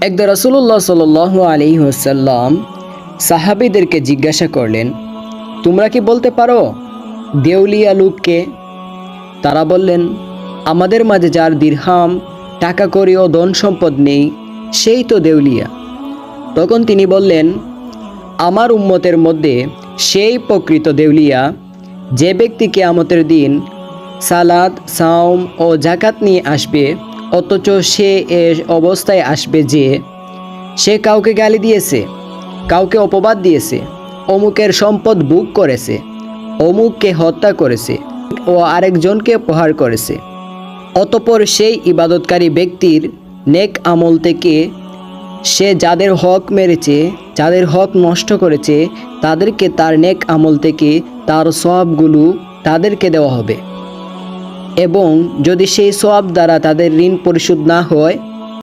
একদা রাসূলুল্লাহ সাল্লাল্লাহু আলাইহি ওয়াসাল্লাম সাহাবীদেরকে জিজ্ঞাসা করলেন, তোমরা কি বলতে পারো দেউলিয়া লোককে? তারা বললেন, আমাদের মাঝে যার দিরহাম, টাকা কড়ি ও ধন সম্পদ নেই, সেই তো দেউলিয়া। তখন তিনি বললেন, আমার উম্মতের মধ্যে সেই প্রকৃত দেউলিয়া যে ব্যক্তি কিয়ামতের দিন সালাত, সাওম ও জাকাত নিয়ে আসবে, অথচ সে এ অবস্থায় আসবে যে সে কাউকে গালি দিয়েছে, কাউকে অপবাদ দিয়েছে, অমুকের সম্পদ ভোগ করেছে, অমুককে হত্যা করেছে ও আরেকজনকে প্রহার করেছে। অতঃপর সেই ইবাদতকারী ব্যক্তির নেক আমল থেকে সে যাদের হক মেরেছে, যাদের হক নষ্ট করেছে, তাদেরকে তার নেক আমল থেকে তার সওয়াবগুলো তাদেরকে দেওয়া হবে, এবং যদি সেই সওয়াব দ্বারা তাদের ঋণ পরিশোধ না হয়